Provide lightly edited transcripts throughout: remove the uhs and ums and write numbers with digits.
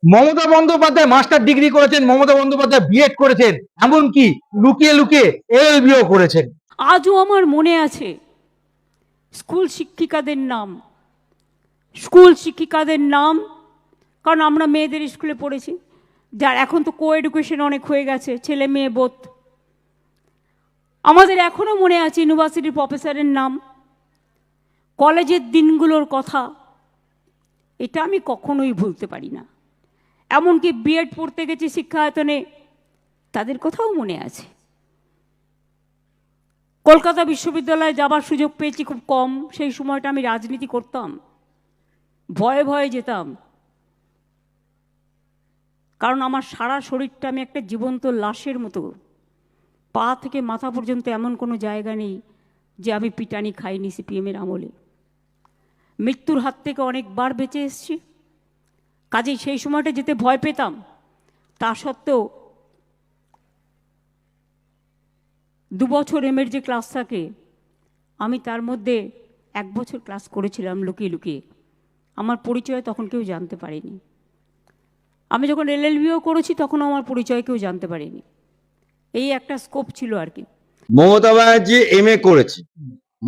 Mamata Bandyopadhyay master degree করেছেন, Mamata Bandyopadhyay B Ed করেছেন, এমনকি লুকিয়ে লুকিয়ে এলএলবিও করেছেন। আজও আমার মনে আছে স্কুল শিক্ষিকাদের নাম, স্কুল শিক্ষিকাদের নাম, কারণ আমরা মেয়েদের স্কুলে পড়েছি, যার এখন তো কো এডুকেশন অনেক হয়ে গেছে, ছেলে মেয়ে বোধ। আমাদের এখনও মনে আছে ইউনিভার্সিটির প্রফেসরের নাম, কলেজের দিনগুলোর কথা, এটা আমি কখনোই ভুলতে পারি না। এমনকি বিএড পড়তে গেছি শিক্ষায়তনে, তাদের কথাও মনে আছে। কলকাতা বিশ্ববিদ্যালয়ে যাবার সুযোগ পেয়েছি খুব কম, সেই সময়টা আমি রাজনীতি করতাম, ভয়ে ভয়ে যেতাম, কারণ আমার সারা শরীরটা আমি একটা জীবন্ত লাশের মতো, পা থেকে মাথা পর্যন্ত এমন কোনো জায়গা নেই যে আমি পিটানি খাইনি সিপিএমের আমলে। মৃত্যুর হাত থেকে অনেকবার বেঁচে এসেছি, কাজেই সেই সময়টা যেতে ভয় পেতাম। তা সত্ত্বেও 2 বছর এমের যে ক্লাস থাকে, আমি তার মধ্যে 1 বছর ক্লাস করেছিলাম লুকিয়ে লুকিয়ে। আমার পরিচয় তখন কেউ জানতে পারেনি। আমি যখন এলএলবিও করেছি তখনও আমার পরিচয় কেউ জানতে পারেনি। এই একটা স্কোপ ছিল আর কি। মমতা ব্যানার্জি এমএ করেছে,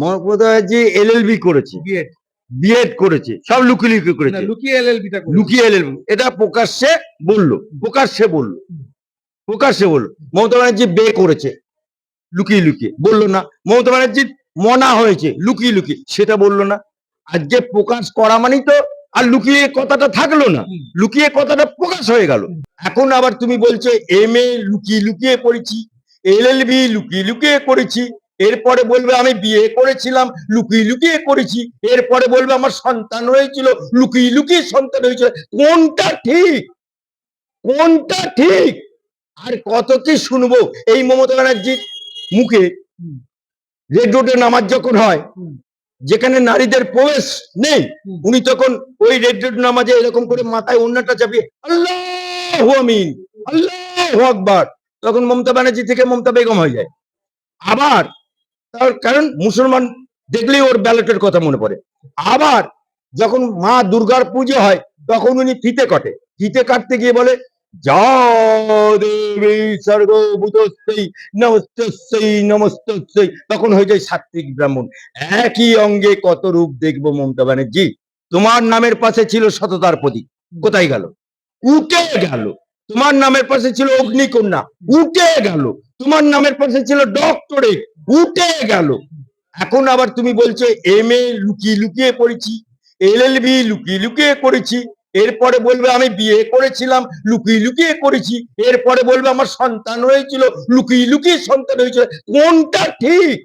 মমতা ব্যানার্জি এলএলবি করেছে, বিএড করেছে, সব লুকিয়ে লুকিয়ে করেছে, লুকিয়ে এলএলবিটা লুকিয়ে এলএলবি। এটা প্রকাশ্যে বললো, প্রকাশ্যে বললো, প্রকাশ্যে বললো। মমতা ব্যানার্জি বে করেছে লুকিয়ে লুকিয়ে, বললো না। মমতা ব্যানার্জির মনা হয়েছে লুকিয়ে লুকিয়ে, সেটা বললো না। আজকে প্রকাশ করা মানেই তো আর লুকিয়ে কথাটা থাকলো না, লুকিয়ে কথাটা প্রকাশ হয়ে গেল। এখন আবার তুমি বলছে এমএ লুকিয়ে লুকিয়ে পড়েছি, এলএলবি লুকিয়ে লুকিয়ে করেছি, এরপরে বলবে আমি বিয়ে করেছিলাম লুকিয়ে লুকিয়ে করেছি, এরপরে বলবে আমার সন্তান হয়েছিল লুকিয়ে লুকিয়ে সন্তান হয়েছিল। কোনটা ঠিক, কোনটা ঠিক? আর কত কি শুনবো এই মমতা ব্যানার্জির মুখে। রেড রোডে নামাজ যখন হয়, যেখানে নারীদের প্রবেশ নেই, উনি তখন ওই রেড রোড নামাজে এরকম করে মাথায় ওড়নাটা চাপিয়ে আল্লাহু আমিন, আল্লাহু আকবার, তখন মমতা ব্যানার্জি থেকে মমতা বেগম হয়ে যায়। আবার তার কারণ মুসলমান দেখলেই ওর ব্যালটের কথা মনে পড়ে। আবার যখন মা দুর্গার পুজো হয় তখন উনি ফিতে কাটে, ফিতে কাটতে গিয়ে বলে যা দেবী সর্বভূতস্যৈ নমস্তস্যৈ নমস্তস্যৈ, তখন হয়ে যায় সাত্বিক ব্রাহ্মণ। একই অঙ্গে কত রূপ দেখবো মমতা ব্যানার্জি। তোমার নামের পাশে ছিল সততার প্রতীক, কোথায় গেল? উঠে গেল। তোমার নামের পাশে ছিল অগ্নিকন্যা, উঠে গেল। তোমার নামের পাশে ছিল ডক্টরেট, উঠে গেল। এখন আবার তুমি বলছো এমএ লুকিয়ে লুকিয়ে পড়েছি, এলএলবি লুকিয়ে লুকিয়ে করেছি, এরপরে বলবে আমি বিয়ে করেছিলাম লুকিয়ে লুকিয়ে করেছি, এরপরে বলবে আমার সন্তান হয়েছিল লুকিয়ে লুকিয়ে সন্তান হয়েছিল। কোনটা ঠিক?